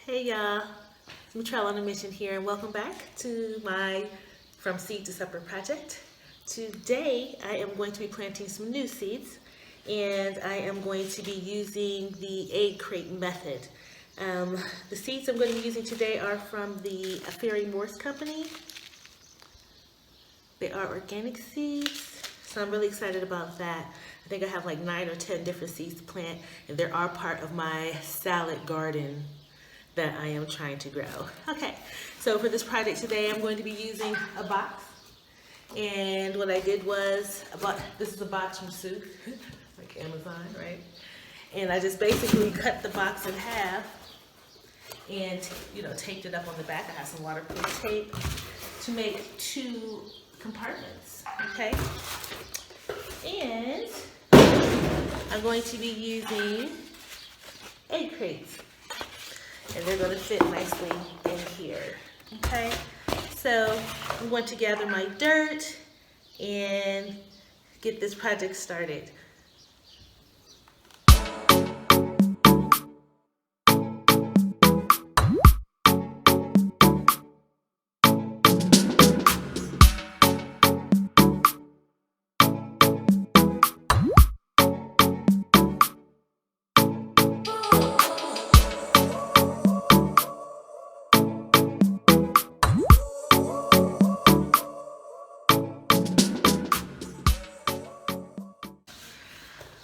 Hey y'all, it's Matrell on a mission here, and welcome back to my From Seed to Supper project. Today I am going to be planting some new seeds, and I am going to be using the egg crate method. The seeds I'm going to be using today are from the Fairy Morse Company. They are organic seeds, so I'm really excited about that. I think I have like 9 or 10 different seeds to plant, and they are part of my salad garden that I am trying to grow. Okay, so for this project today, I'm going to be using a box. And what I did was, this is a box from Soup, like Amazon, right? And I just basically cut the box in half and, taped it up on the back. I have some waterproof tape to make 2 compartments, okay? And I'm going to be using egg crates, and they're going to fit nicely in here, okay? So I'm going to gather my dirt and get this project started.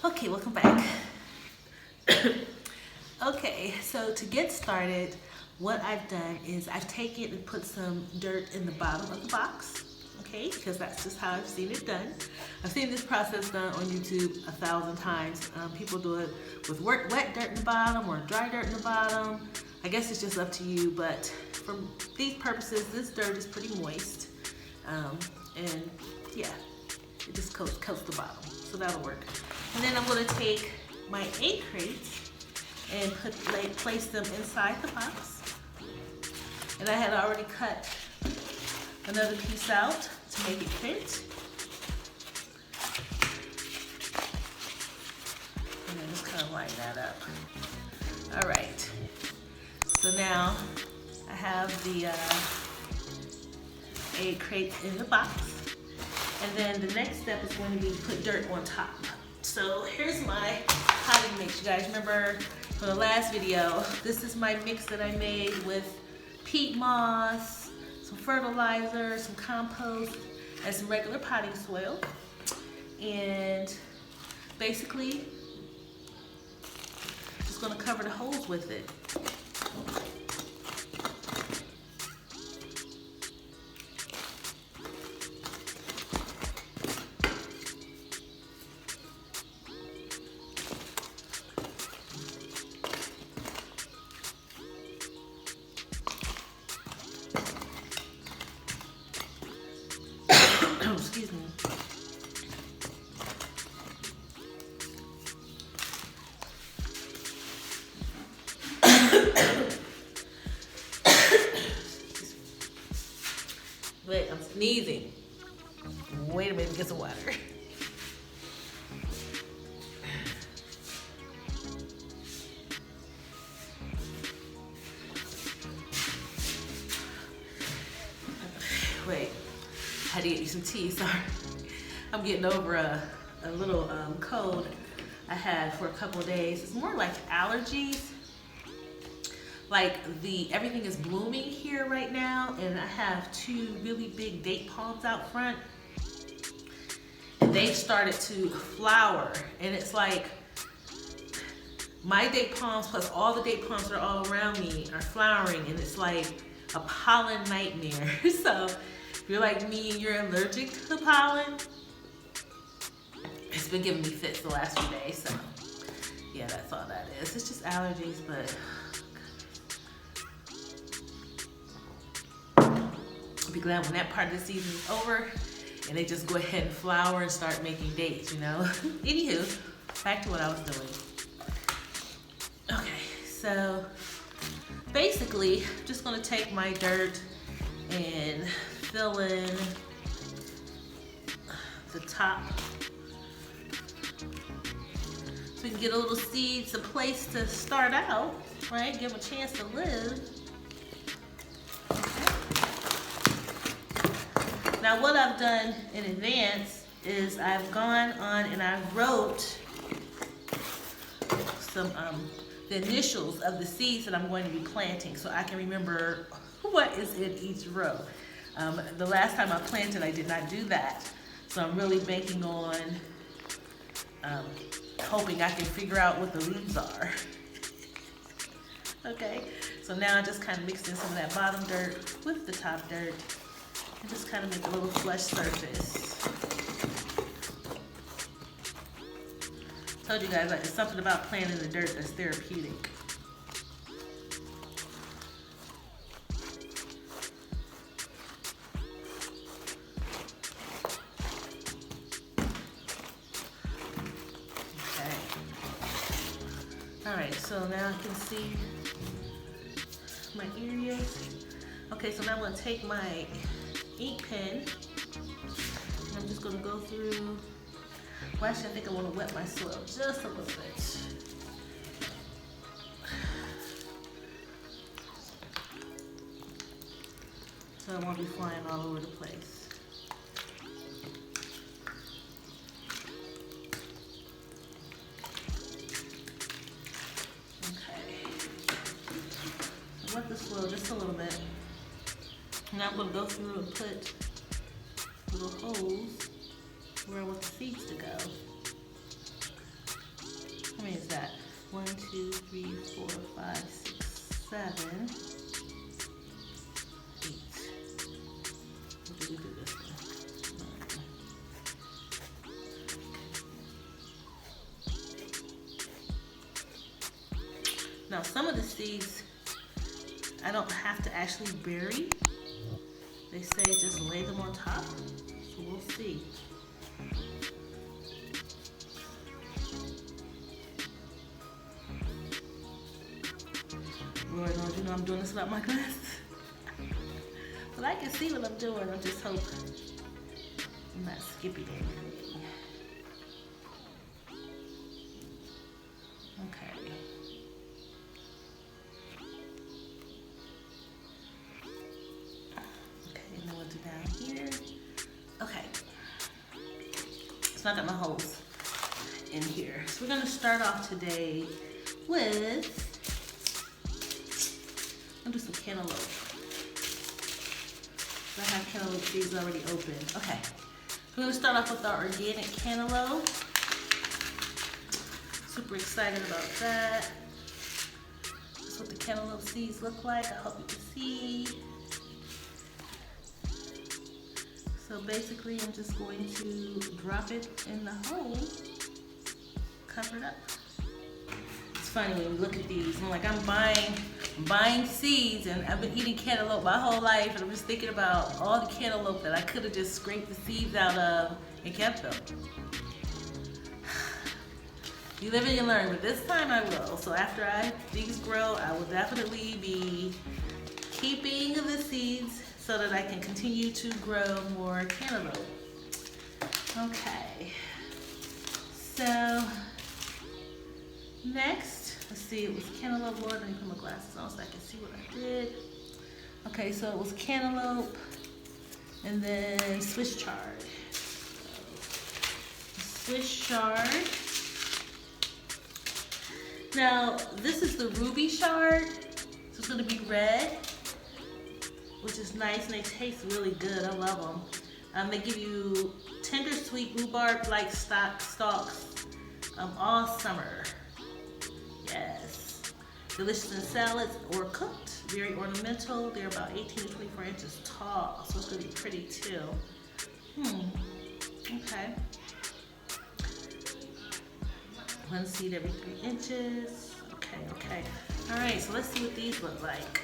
Okay, welcome back. Okay, so to get started, what I've done is I've taken and put some dirt in the bottom of the box, okay, because that's just how I've seen it done. I've seen this process done on YouTube 1,000 times. People do it with wet dirt in the bottom or dry dirt in the bottom. I guess it's just up to you, but for these purposes, this dirt is pretty moist. And yeah, it just coats the bottom, so that'll work. And then I'm going to take my egg crates and place them inside the box. And I had already cut another piece out to make it fit. And then just kind of line that up. All right. So now I have the egg crates in the box. And then the next step is going to be put dirt on top. So here's my potting mix. You guys remember from the last video, this is my mix that I made with peat moss, some fertilizer, some compost, and some regular potting soil. And basically, just gonna cover the holes with it. Excuse me. Wait, I'm sneezing. Wait a minute, get some water. Wait. I had to get you some tea, sorry. I'm getting over a little cold I had for a couple of days. It's more like allergies. Like everything is blooming here right now, and I have 2 really big date palms out front. And they started to flower, and it's like my date palms plus all the date palms that are all around me are flowering, and it's like a pollen nightmare. So if you're like me and you're allergic to pollen, it's been giving me fits the last few days, so yeah, that's all that is. It's just allergies, but I'll be glad when that part of the season is over and they just go ahead and flower and start making dates, Anywho, back to what I was doing. Okay, so basically, I'm just gonna take my dirt and fill in the top so we can get a little seeds, a place to start out. right? Give them a chance to live. Okay. Now what I've done in advance is I've gone on and I wrote some the initials of the seeds that I'm going to be planting so I can remember what is in each row. The last time I planted, I did not do that. So I'm really banking on hoping I can figure out what the leaves are. Okay, so now I just kind of mixed in some of that bottom dirt with the top dirt and just kind of make a little flush surface. Told you guys, like, it's something about playing in the dirt that's therapeutic. Okay. All right, so now I can see my areas. Okay, so now I'm gonna take my ink pen and I'm just gonna go through. Well, actually, I think I want to wet my soil just a little bit. So I won't be flying all over the place. Okay. Wet the soil just a little bit. Now I'm going to go through and put little holes where I want the seeds to go. How many is that? 1, 2, 3, 4, 5, 6, 7, 8. What did we do this one? Now some of the seeds I don't have to actually bury. They say just lay them on top, so we'll see. Lord knows, you know I'm doing this without my glasses. But I can see what I'm doing. I just hope I'm not skipping anything. Okay. Okay, and then we'll do down here. Okay. So I got my holes in here. So we're gonna start off today with, I'll do some cantaloupe. I have cantaloupe seeds already open. Okay, we're gonna start off with our organic cantaloupe. Super excited about that. That's what the cantaloupe seeds look like. I hope you can see. So basically, I'm just going to drop it in the hole, cover it up. It's funny when you look at these, I'm like, I'm buying seeds, and I've been eating cantaloupe my whole life, and I'm just thinking about all the cantaloupe that I could have just scraped the seeds out of and kept them. You live and you learn, but this time I will. So after these grow, I will definitely be keeping the seeds so that I can continue to grow more cantaloupe. Okay, so next, let's see, it was cantaloupe. Lord, let me put my glasses on so I can see what I did. Okay, so it was cantaloupe and then Swiss chard. Swiss chard. Now, this is the ruby chard, so it's gonna be red, which is nice, and they taste really good. I love them. They give you tender, sweet rhubarb-like stalks all summer. Yes. Delicious in salads or cooked. Very ornamental. They're about 18 to 24 inches tall, so it's gonna be pretty too. Okay. One seed every 3 inches. Okay. All right, so let's see what these look like.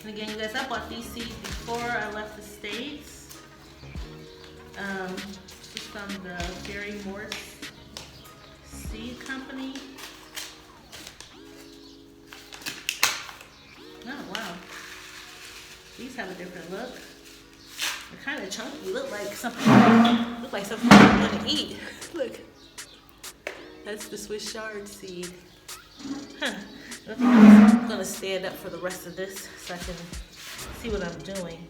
And again, you guys, I bought these seeds before I left the States. This is from the Gary Morse Seed Company. Oh, wow. These have a different look. They're kind of chunky. Look like something Look like something I'm gonna eat. Look, that's the Swiss chard seed. Huh. I'm gonna stand up for the rest of this so I can see what I'm doing.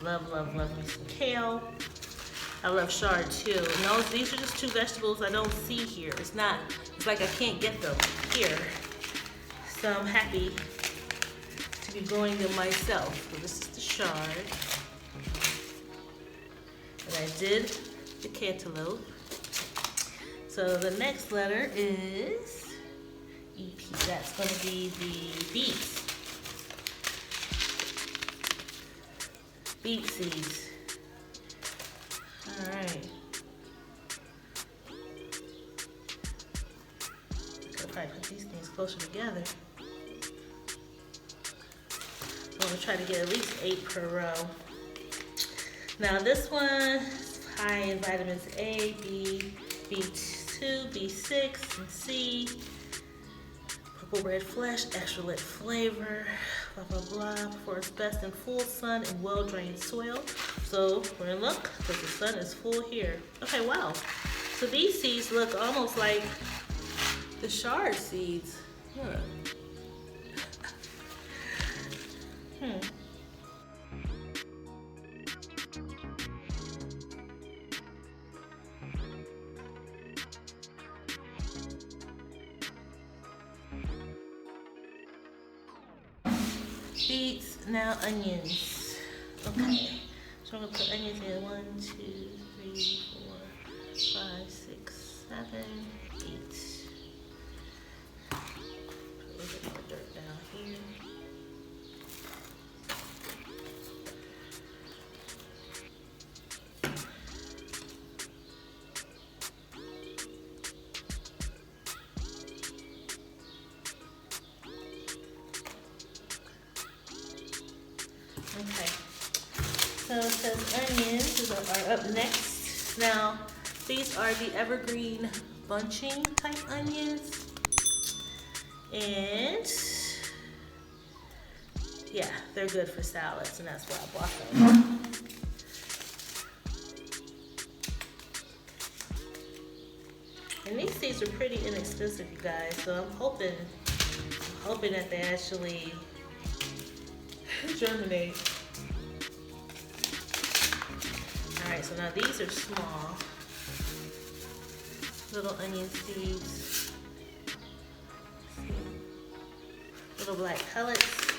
Love me some kale. I love chard too. And these are just two vegetables I don't see here. It's like I can't get them here. So I'm happy to be growing them myself. So this is the chard. And I did the cantaloupe. So the next letter is EP. That's going to be the beets. Beet seeds. All right. I could probably put these things closer together. I'm gonna try to get at least 8 per row. Now this one is high in vitamins A, B, B2, B6, and C. Purple red flesh, extra lit flavor, blah blah blah. For its best in full sun and well-drained soil. So we're in luck because the sun is full here. Okay, wow. So these seeds look almost like the chard seeds. Beets, now onions. Okay, so I'm gonna put onions in 1, 2, 3, 4, 5, 6, 7, 8. Put a little bit more dirt down here. Okay, so it says onions are up next. Now, these are the evergreen bunching type onions. And yeah, they're good for salads, and that's why I bought them. And these seeds are pretty inexpensive, you guys, so I'm hoping that they actually germinate. Alright, so now these are small little onion seeds. Little black pellets.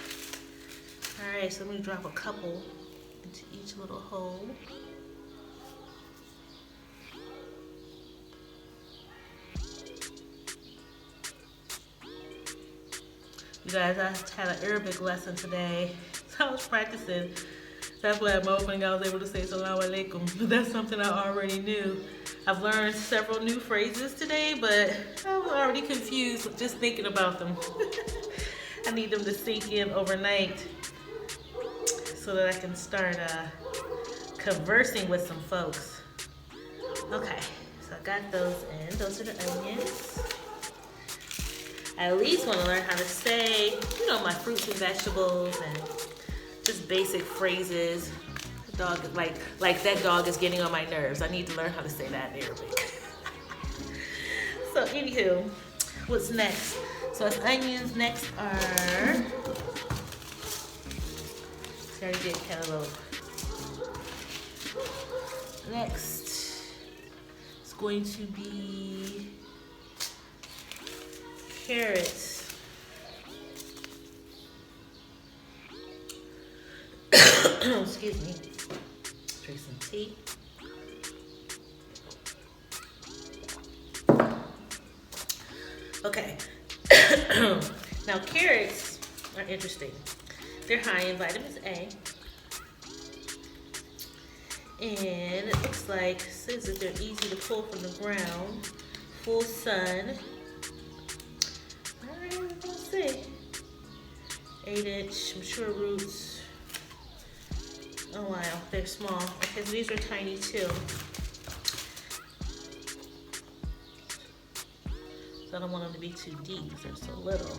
Alright, so I'm going to drop a couple into each little hole. You guys, I had an Arabic lesson today, so I was practicing. That's why at my opening I was able to say Salaam Alaikum, but that's something I already knew. I've learned several new phrases today, but I'm already confused just thinking about them. I need them to sink in overnight so that I can start conversing with some folks. Okay, so I got those in. Those are the onions. I at least want to learn how to say, you know, my fruits and vegetables and just basic phrases. The dog, like that dog is getting on my nerves. I need to learn how to say that in Arabic. So anywho, what's next? So it's onions. Next are, I already did cantaloupe. Next is going to be carrots. Excuse me. Drink some tea. Okay. Now carrots are interesting. They're high in vitamins A And it looks like, says that they're easy to pull from the ground. Full sun. Alright, let's see. 8-inch mature roots. Oh wow, they're small. Okay, so these are tiny too. So I don't want them to be too deep because they're so little.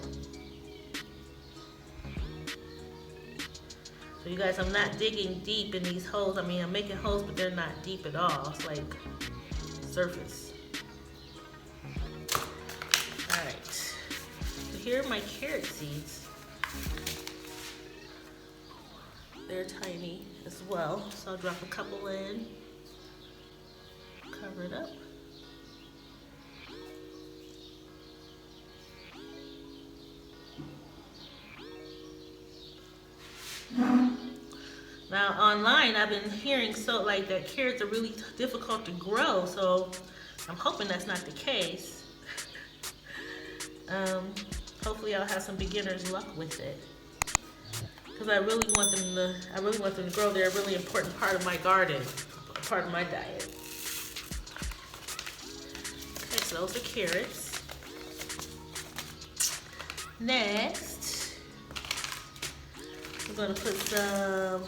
So you guys, I'm not digging deep in these holes. I mean, I'm making holes, but they're not deep at all. It's like surface. All right. So here are my carrot seeds. They're tiny as well. So I'll drop a couple in. Cover it up. Now online, I've been hearing that carrots are really difficult to grow, so I'm hoping that's not the case. Hopefully I'll have some beginner's luck with it, because I really want them to grow. They're a really important part of my garden, a part of my diet. Okay, so those are carrots. Next, we're going to put some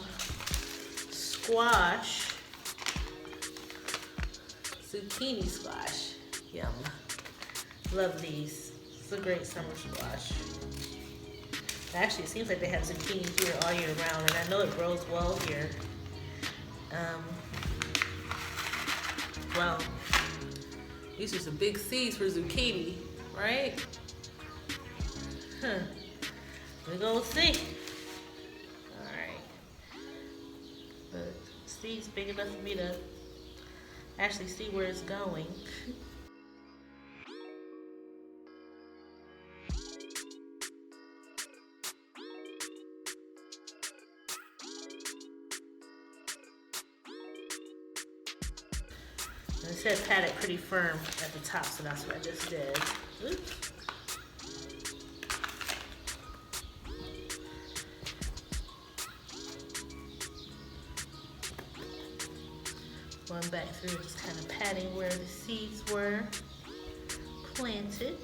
squash, zucchini squash. Yum. Love these. It's a great summer squash. Actually, it seems like they have zucchini here all year round, and I know it grows well here. Well, these are some big seeds for zucchini, right? Huh. We're gonna see. The seed's big enough for me to actually see where it's going. And it said pat it pretty firm at the top, so that's what I just did. Oops. Going back through, just kind of patting where the seeds were planted.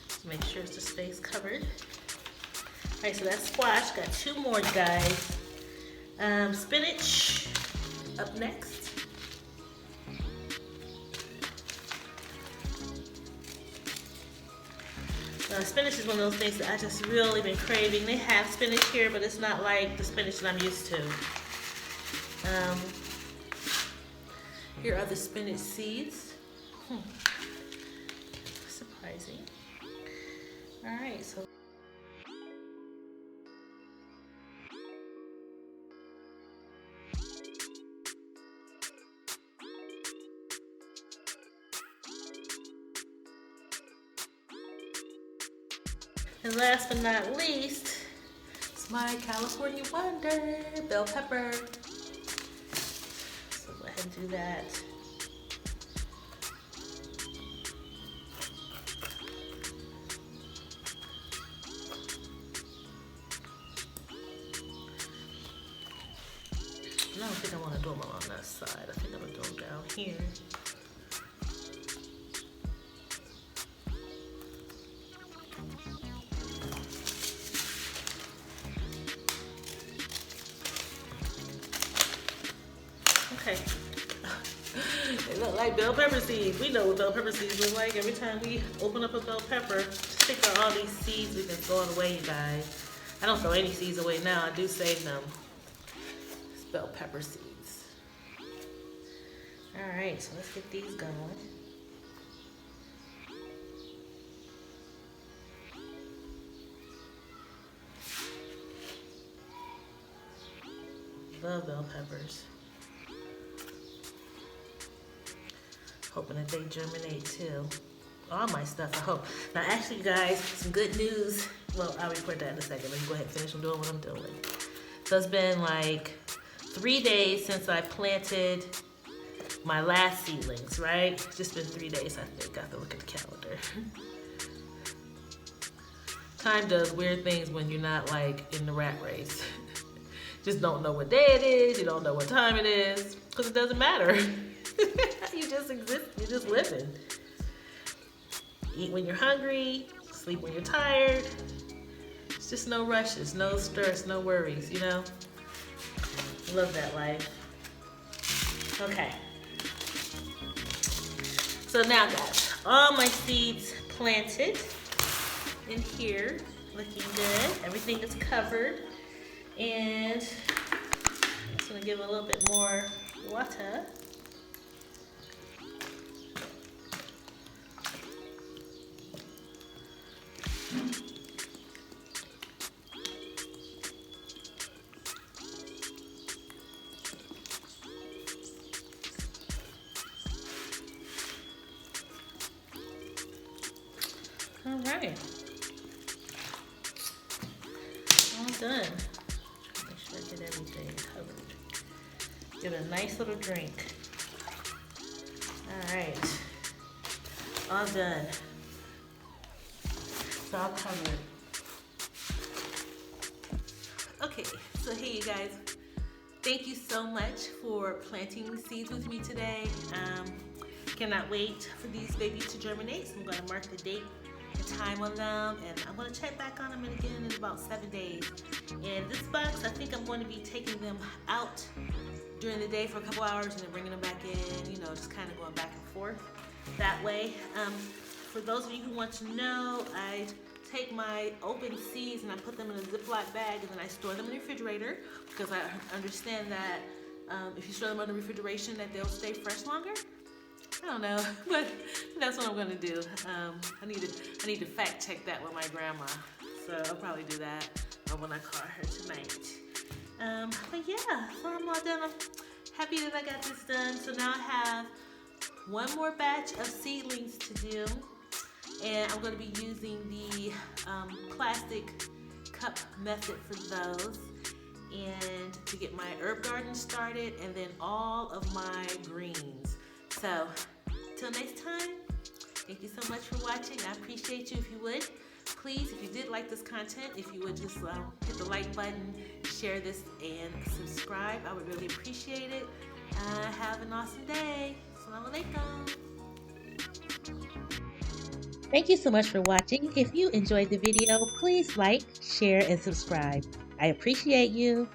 Just make sure the space covered. All right, so that's squash. Got two more, guys. Spinach up next. Spinach is one of those things that I just really been craving. They have spinach here, but it's not like the spinach that I'm used to. Here are the spinach seeds. Surprising. All right, so and last but not least, it's my California wonder, bell pepper. So go ahead and do that. I don't think I want to do them on that side. I think I'm going to do them down here. Okay. They look like bell pepper seeds. We know what bell pepper seeds look like. Every time we open up a bell pepper, stick on all these seeds we've been throwing away, you guys. I don't throw any seeds away now. I do save them. It's bell pepper seeds. All right, so let's get these going. Love bell peppers. Hoping that they germinate too. All my stuff, I hope. Now actually, you guys, some good news. Well, I'll report that in a second. Let me go ahead and finish doing what I'm doing. So it's been like 3 days since I planted my last seedlings, right? It's just been 3 days, I think. I have to look at the calendar. Time does weird things when you're not like in the rat race. just don't know what day it is, you don't know what time it is, because it doesn't matter. You just exist, you're just living. Eat when you're hungry, sleep when you're tired. It's just no rushes, no stress, no worries, you know? Love that life. Okay. So now guys, all my seeds planted in here, looking good. Everything is covered. And I'm just gonna give it a little bit more water. All right, all done. Make sure I get everything covered. Give it a nice little drink. All right, all done. So I'll cover it. Okay, so hey you guys, thank you so much for planting seeds with me today. Cannot wait for these babies to germinate, so I'm going to mark the date and time on them, and I'm going to check back on them again in about 7 days. And this box, I think I'm going to be taking them out during the day for a couple hours and then bringing them back in, you know, just kind of going back and forth that way. For those of you who want to know, I take my open seeds and I put them in a Ziploc bag, and then I store them in the refrigerator, because I understand that if you store them under refrigeration that they'll stay fresh longer. I don't know, but that's what I'm gonna do. I need to fact check that with my grandma, so I'll probably do that when I call her tonight. But yeah, so I'm all done. I'm happy that I got this done. So now I have one more batch of seedlings to do, and I'm gonna be using the plastic cup method for those, and to get my herb garden started, and then all of my greens. So, till next time, thank you so much for watching. I appreciate you. If you would, please, if you did like this content, if you would just hit the like button, share this, and subscribe. I would really appreciate it. Have an awesome day. Assalamu alaikum. Thank you so much for watching. If you enjoyed the video, please like, share, and subscribe. I appreciate you.